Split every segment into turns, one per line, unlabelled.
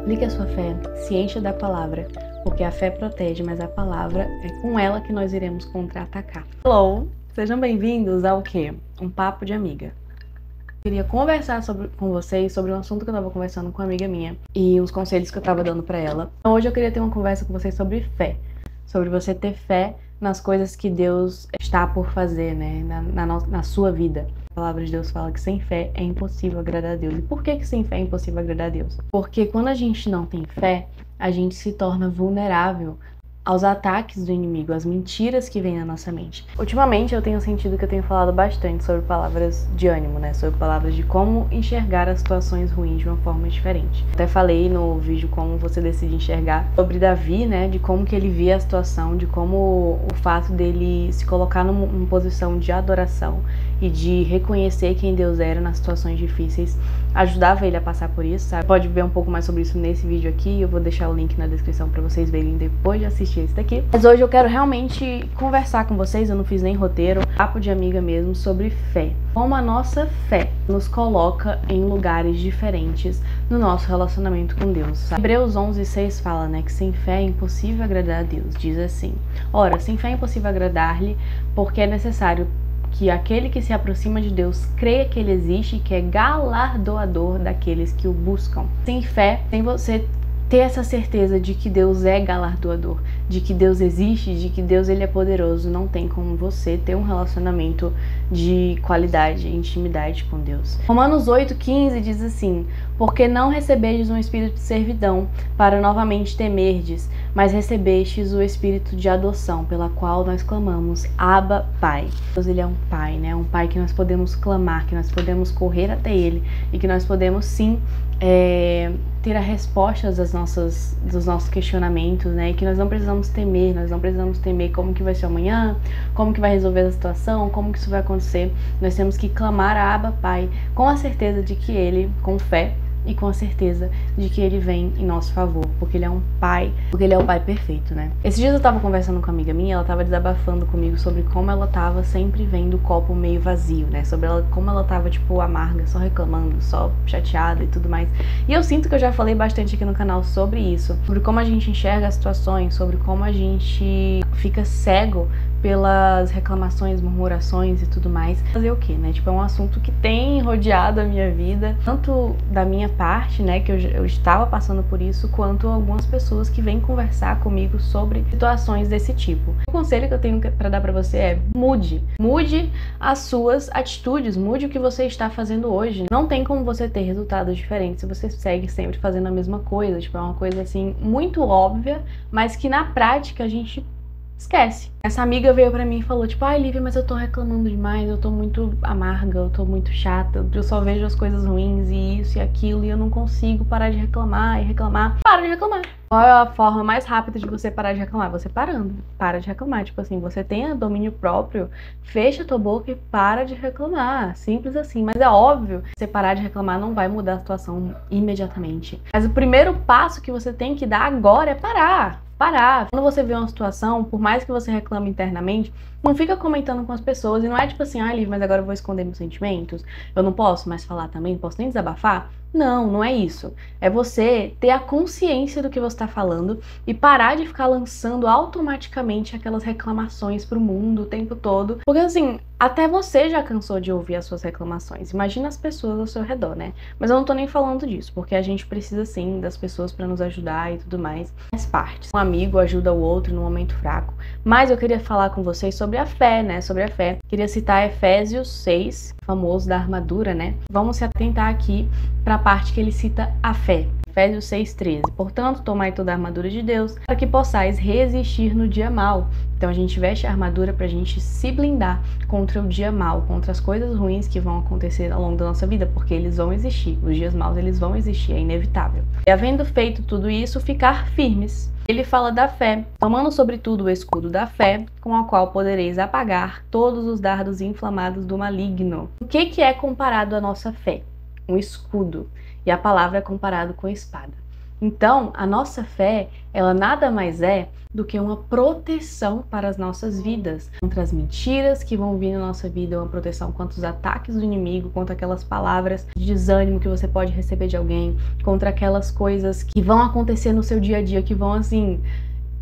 Aplique a sua fé, se encha da palavra, porque a fé protege, mas a palavra é com ela que nós iremos contra-atacar. Hello! Sejam bem-vindos ao quê? Um papo de amiga. Eu queria conversar com vocês sobre um assunto que eu estava conversando com uma amiga minha e uns conselhos que eu estava dando para ela. Então, hoje eu queria ter uma conversa com vocês sobre fé, sobre você ter fé nas coisas que Deus está por fazer, né, na sua vida. A palavra de Deus fala que sem fé é impossível agradar a Deus. E por que sem fé é impossível agradar a Deus? Porque quando a gente não tem fé, a gente se torna vulnerável aos ataques do inimigo, às mentiras que vêm na nossa mente. Ultimamente eu tenho sentido que eu tenho falado bastante sobre palavras de ânimo, né? Sobre palavras de como enxergar as situações ruins de uma forma diferente. Até falei no vídeo como você decide enxergar sobre Davi, né? De como que ele via a situação, de como o fato dele se colocar numa posição de adoração e de reconhecer quem Deus era nas situações difíceis ajudava ele a passar por isso, sabe? Pode ver um pouco mais sobre isso nesse vídeo aqui, eu vou deixar o link na descrição pra vocês verem depois de assistir esse daqui. Mas hoje eu quero realmente conversar com vocês, eu não fiz nem roteiro, papo de amiga mesmo, sobre fé. Como a nossa fé nos coloca em lugares diferentes no nosso relacionamento com Deus, sabe? Hebreus 11:6 fala, né, que sem fé é impossível agradar a Deus. Diz assim: ora, sem fé é impossível agradar-lhe, porque é necessário que aquele que se aproxima de Deus creia que Ele existe e que é galardoador daqueles que o buscam. Sem fé, sem você ter essa certeza de que Deus é galardoador, de que Deus existe, de que Deus ele é poderoso, não tem como você ter um relacionamento de qualidade, intimidade com Deus. Romanos 8:15 diz assim: porque não recebestes um espírito de servidão para novamente temerdes, mas recebestes o espírito de adoção, pela qual nós clamamos, Abba, Pai. Deus ele é um Pai, né? Um Pai que nós podemos clamar, que nós podemos correr até Ele e que nós podemos sim ter a resposta dos nossos questionamentos, né? E que nós não precisamos temer como que vai ser amanhã, como que vai resolver a situação, como que isso vai acontecer. Nós temos que clamar a Abba Pai com a certeza de que Ele, com fé e com a certeza de que Ele vem em nosso favor, porque Ele é um Pai, porque Ele é o Pai perfeito, né? Esses dias eu tava conversando com uma amiga minha, ela tava desabafando comigo sobre como ela tava sempre vendo o copo meio vazio, né? Sobre como ela tava, tipo, amarga, só reclamando, só chateada e tudo mais. E eu sinto que eu já falei bastante aqui no canal sobre isso, sobre como a gente enxerga as situações, sobre como a gente fica cego pelas reclamações, murmurações e tudo mais. Fazer o quê, né? Tipo, é um assunto que tem rodeado a minha vida, tanto da minha parte, né, que eu estava passando por isso, quanto algumas pessoas que vêm conversar comigo sobre situações desse tipo. O conselho que eu tenho para dar para você é: mude as suas atitudes, mude o que você está fazendo hoje. Não tem como você ter resultados diferentes se você segue sempre fazendo a mesma coisa. Tipo, é uma coisa assim muito óbvia, mas que na prática a gente esquece. Essa amiga veio pra mim e falou, tipo, ai, Lívia, mas eu tô reclamando demais, eu tô muito amarga, eu tô muito chata, eu só vejo as coisas ruins e isso e aquilo e eu não consigo parar de reclamar e reclamar. Para de reclamar. Qual é a forma mais rápida de você parar de reclamar? Você parando. Para de reclamar. Tipo assim, você tenha domínio próprio, fecha a tua boca e para de reclamar. Simples assim. Mas é óbvio, você parar de reclamar não vai mudar a situação imediatamente. Mas o primeiro passo que você tem que dar agora é parar. Quando você vê uma situação, por mais que você reclame internamente, não fica comentando com as pessoas. E não é tipo assim, ah, Liv, mas agora eu vou esconder meus sentimentos, eu não posso mais falar também, não posso nem desabafar. Não é isso. É você ter a consciência do que você está falando e parar de ficar lançando automaticamente aquelas reclamações pro mundo o tempo todo. Porque assim, até você já cansou de ouvir as suas reclamações. Imagina as pessoas ao seu redor, né? Mas eu não tô nem falando disso, porque a gente precisa sim das pessoas para nos ajudar e tudo mais. Faz parte. Um amigo ajuda o outro no momento fraco. Mas eu queria falar com vocês sobre a fé, né? Sobre a fé. Queria citar Efésios 6, famoso da armadura, né? Vamos se atentar aqui para a parte que ele cita a fé. Efésios 6:13. Portanto, tomai toda a armadura de Deus, para que possais resistir no dia mau. Então a gente veste a armadura para a gente se blindar contra o dia mau, contra as coisas ruins que vão acontecer ao longo da nossa vida, porque eles vão existir. Os dias maus, eles vão existir, é inevitável. E havendo feito tudo isso, ficar firmes. Ele fala da fé, tomando sobretudo o escudo da fé, com a qual podereis apagar todos os dardos inflamados do maligno. O que é comparado à nossa fé? Um escudo. E a palavra é comparado com a espada. Então, a nossa fé, ela nada mais é do que uma proteção para as nossas vidas, contra as mentiras que vão vir na nossa vida, uma proteção contra os ataques do inimigo, contra aquelas palavras de desânimo que você pode receber de alguém, contra aquelas coisas que vão acontecer no seu dia a dia, que vão assim...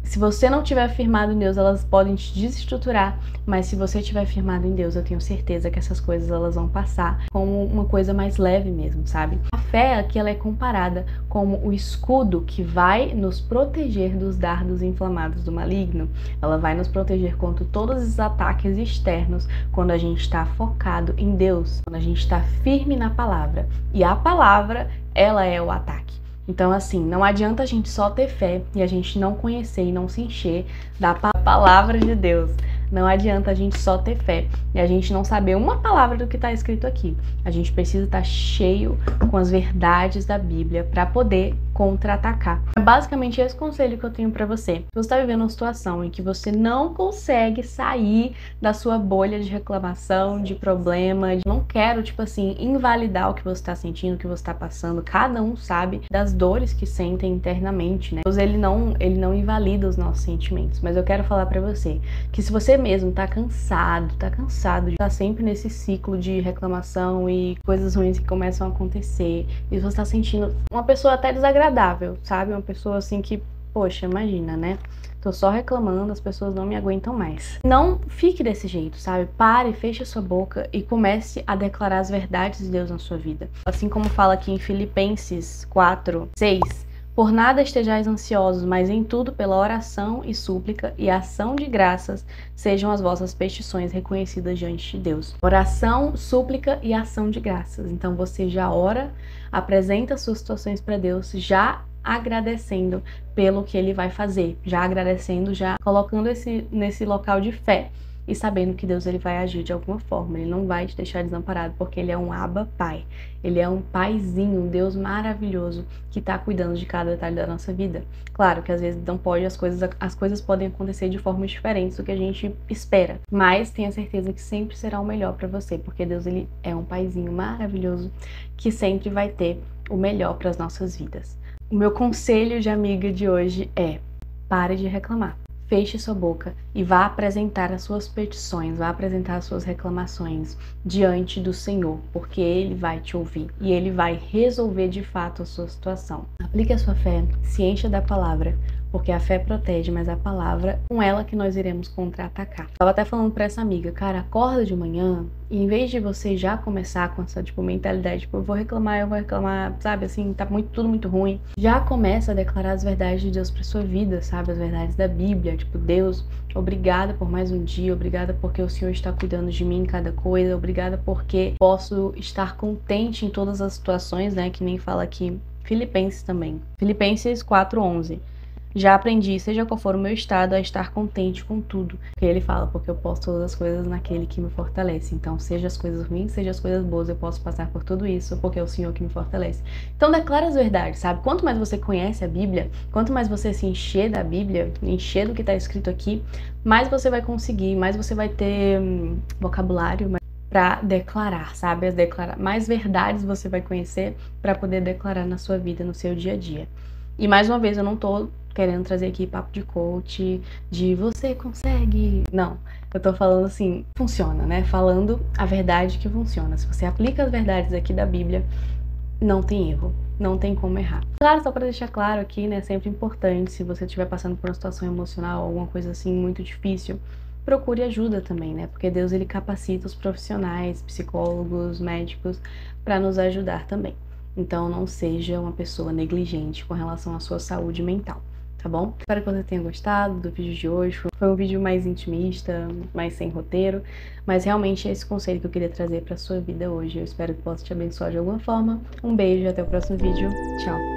Se você não tiver firmado em Deus, elas podem te desestruturar, mas se você tiver firmado em Deus, eu tenho certeza que essas coisas elas vão passar como uma coisa mais leve mesmo, sabe? A fé aqui ela é comparada como o escudo que vai nos proteger dos dardos inflamados do maligno. Ela vai nos proteger contra todos os ataques externos quando a gente está focado em Deus, quando a gente está firme na palavra. E a palavra, ela é o ataque. Então, assim, não adianta a gente só ter fé e a gente não conhecer e não se encher da palavra de Deus. Não adianta a gente só ter fé e a gente não saber uma palavra do que está escrito aqui. A gente precisa estar cheio com as verdades da Bíblia para poder contra-atacar. É basicamente esse conselho que eu tenho para você. Se você está vivendo uma situação em que você não consegue sair da sua bolha de reclamação, de problema, não quero, tipo assim, invalidar o que você está sentindo, o que você está passando. Cada um sabe das dores que sentem internamente, né? Deus, ele não invalida os nossos sentimentos. Mas eu quero falar para você que se você mesmo tá cansado de estar sempre nesse ciclo de reclamação e coisas ruins que começam a acontecer, e você tá sentindo uma pessoa até desagradável, sabe? Uma pessoa assim que, poxa, imagina, né? Tô só reclamando, as pessoas não me aguentam mais. Não fique desse jeito, sabe? Pare, feche a sua boca e comece a declarar as verdades de Deus na sua vida. Assim como fala aqui em Filipenses 4:6. Por nada estejais ansiosos, mas em tudo pela oração e súplica e ação de graças sejam as vossas petições reconhecidas diante de Deus. Oração, súplica e ação de graças. Então você já ora, apresenta suas situações para Deus, já agradecendo pelo que Ele vai fazer, já agradecendo, já colocando nesse local de fé. E sabendo que Deus ele vai agir de alguma forma, Ele não vai te deixar desamparado, porque Ele é um Abba Pai. Ele é um paizinho, um Deus maravilhoso que está cuidando de cada detalhe da nossa vida. Claro que às vezes não pode, as coisas podem acontecer de formas diferentes do que a gente espera, mas tenha certeza que sempre será o melhor para você, porque Deus ele é um paizinho maravilhoso que sempre vai ter o melhor para as nossas vidas. O meu conselho de amiga de hoje é: pare de reclamar. Feche sua boca e vá apresentar as suas petições, vá apresentar as suas reclamações diante do Senhor, porque Ele vai te ouvir e Ele vai resolver de fato a sua situação. Aplique a sua fé, se encha da palavra, porque a fé protege, mas a palavra, com ela que nós iremos contra-atacar. Tava até falando pra essa amiga, cara, acorda de manhã e em vez de você já começar com essa, tipo, mentalidade, tipo, eu vou reclamar, sabe, assim, tá tudo muito ruim, já começa a declarar as verdades de Deus pra sua vida, sabe, as verdades da Bíblia, tipo, Deus, obrigada por mais um dia, obrigada porque o Senhor está cuidando de mim em cada coisa, obrigada porque posso estar contente em todas as situações, né, que nem fala aqui, Filipenses também, Filipenses 4:11. Já aprendi, seja qual for o meu estado, a estar contente com tudo. Porque ele fala, porque eu posso todas as coisas naquele que me fortalece. Então, seja as coisas ruins, seja as coisas boas, eu posso passar por tudo isso, porque é o Senhor que me fortalece. Então, declara as verdades, sabe? Quanto mais você conhece a Bíblia, quanto mais você se encher da Bíblia, encher do que está escrito aqui, mais você vai conseguir, mais você vai ter vocabulário para declarar, sabe? Mais verdades você vai conhecer para poder declarar na sua vida, no seu dia a dia. E mais uma vez, eu não tô querendo trazer aqui papo de coach, de você consegue. Não, eu tô falando assim, funciona, né? Falando a verdade que funciona. Se você aplica as verdades aqui da Bíblia, não tem erro, não tem como errar. Claro, só pra deixar claro aqui, né? Sempre importante, se você estiver passando por uma situação emocional, alguma coisa assim muito difícil, procure ajuda também, né? Porque Deus, ele capacita os profissionais, psicólogos, médicos, para nos ajudar também. Então, não seja uma pessoa negligente com relação à sua saúde mental, tá bom? Espero que você tenha gostado do vídeo de hoje. Foi um vídeo mais intimista, mais sem roteiro, mas realmente é esse conselho que eu queria trazer para sua vida hoje. Eu espero que possa te abençoar de alguma forma. Um beijo e até o próximo vídeo. Tchau!